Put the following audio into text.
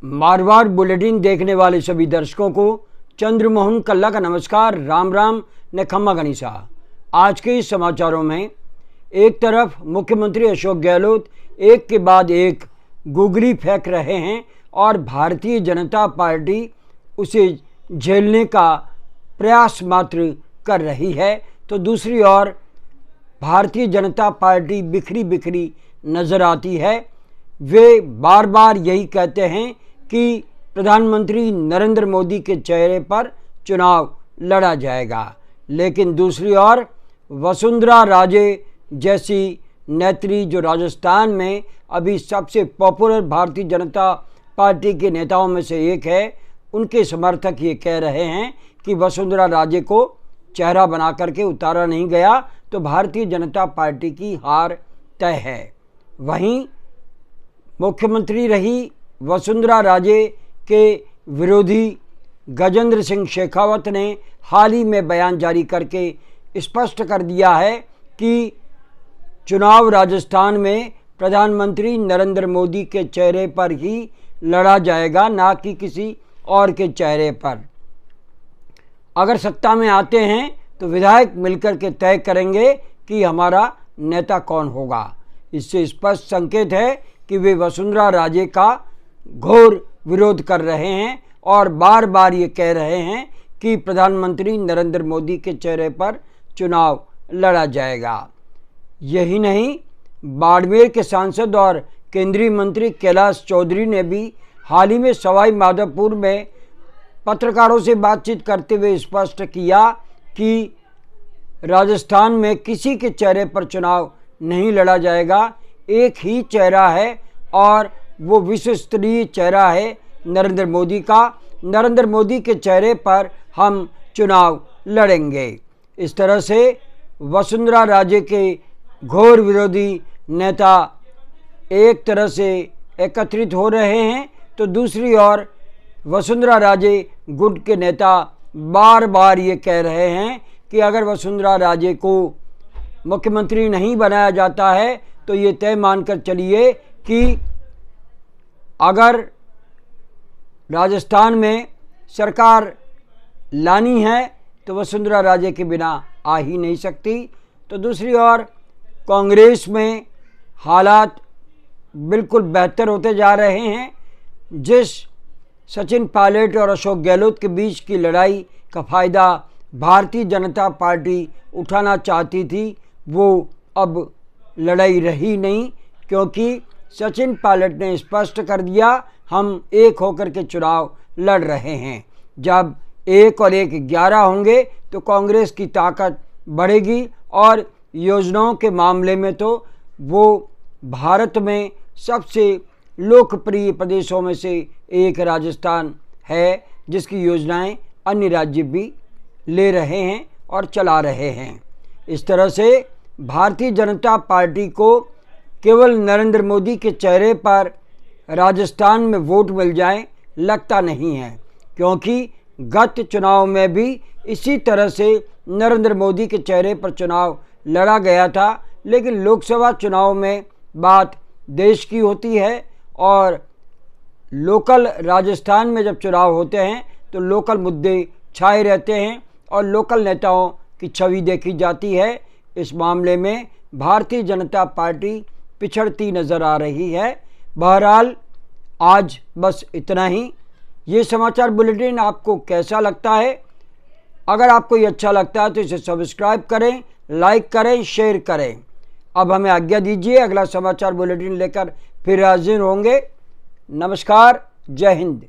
Marwar bulletin देखने वाले सभी दर्शकों को चंद्रमोहन कल्ला का नमस्कार। राम राम ने खम्मा गणिसा। आज के इस समाचारों में एक तरफ मुख्यमंत्री अशोक गहलोत एक के बाद एक गुगली फेंक रहे हैं और भारतीय जनता पार्टी उसे झेलने का प्रयास मात्र कर रही है, तो दूसरी ओर भारतीय जनता पार्टी बिखरी बिखरी नज़र आती है। वे बार बार यही कहते हैं कि प्रधानमंत्री नरेंद्र मोदी के चेहरे पर चुनाव लड़ा जाएगा, लेकिन दूसरी ओर वसुंधरा राजे जैसी नेत्री जो राजस्थान में अभी सबसे पॉपुलर भारतीय जनता पार्टी के नेताओं में से एक है, उनके समर्थक ये कह रहे हैं कि वसुंधरा राजे को चेहरा बना करके उतारा नहीं गया तो भारतीय जनता पार्टी की हार तय है। वहीं मुख्यमंत्री रही वसुंधरा राजे के विरोधी गजेंद्र सिंह शेखावत ने हाल ही में बयान जारी करके स्पष्ट कर दिया है कि चुनाव राजस्थान में प्रधानमंत्री नरेंद्र मोदी के चेहरे पर ही लड़ा जाएगा, ना कि किसी और के चेहरे पर। अगर सत्ता में आते हैं तो विधायक मिलकर के तय करेंगे कि हमारा नेता कौन होगा। इससे स्पष्ट संकेत है कि वे वसुंधरा राजे का घोर विरोध कर रहे हैं और बार बार ये कह रहे हैं कि प्रधानमंत्री नरेंद्र मोदी के चेहरे पर चुनाव लड़ा जाएगा। यही नहीं, बाड़मेर के सांसद और केंद्रीय मंत्री कैलाश चौधरी ने भी हाल ही में सवाई माधोपुर में पत्रकारों से बातचीत करते हुए स्पष्ट किया कि राजस्थान में किसी के चेहरे पर चुनाव नहीं लड़ा जाएगा। एक ही चेहरा है और वो विश्व स्तरीय चेहरा है नरेंद्र मोदी का। नरेंद्र मोदी के चेहरे पर हम चुनाव लड़ेंगे। इस तरह से वसुंधरा राजे के घोर विरोधी नेता एक तरह से एकत्रित हो रहे हैं, तो दूसरी ओर वसुंधरा राजे गुट के नेता बार बार ये कह रहे हैं कि अगर वसुंधरा राजे को मुख्यमंत्री नहीं बनाया जाता है तो ये तय मानकर चलिए कि अगर राजस्थान में सरकार लानी है तो वसुंधरा राजे के बिना आ ही नहीं सकती। तो दूसरी ओर कांग्रेस में हालात बिल्कुल बेहतर होते जा रहे हैं। जिस सचिन पायलट और अशोक गहलोत के बीच की लड़ाई का फ़ायदा भारतीय जनता पार्टी उठाना चाहती थी, वो अब लड़ाई रही नहीं, क्योंकि सचिन पायलट ने स्पष्ट कर दिया हम एक होकर के चुनाव लड़ रहे हैं। जब 1 और 1 11 होंगे तो कांग्रेस की ताकत बढ़ेगी और योजनाओं के मामले में तो वो भारत में सबसे लोकप्रिय प्रदेशों में से एक राजस्थान है, जिसकी योजनाएं अन्य राज्य भी ले रहे हैं और चला रहे हैं। इस तरह से भारतीय जनता पार्टी को केवल नरेंद्र मोदी के चेहरे पर राजस्थान में वोट मिल जाए लगता नहीं है, क्योंकि गत चुनाव में भी इसी तरह से नरेंद्र मोदी के चेहरे पर चुनाव लड़ा गया था। लेकिन लोकसभा चुनाव में बात देश की होती है और लोकल राजस्थान में जब चुनाव होते हैं तो लोकल मुद्दे छाए रहते हैं और लोकल नेताओं की छवि देखी जाती है। इस मामले में भारतीय जनता पार्टी पिछड़ती नज़र आ रही है। बहरहाल आज बस इतना ही। ये समाचार बुलेटिन आपको कैसा लगता है? अगर आपको ये अच्छा लगता है तो इसे सब्सक्राइब करें, लाइक करें, शेयर करें। अब हमें आज्ञा दीजिए, अगला समाचार बुलेटिन लेकर फिर हाजिर होंगे। नमस्कार, जय हिंद।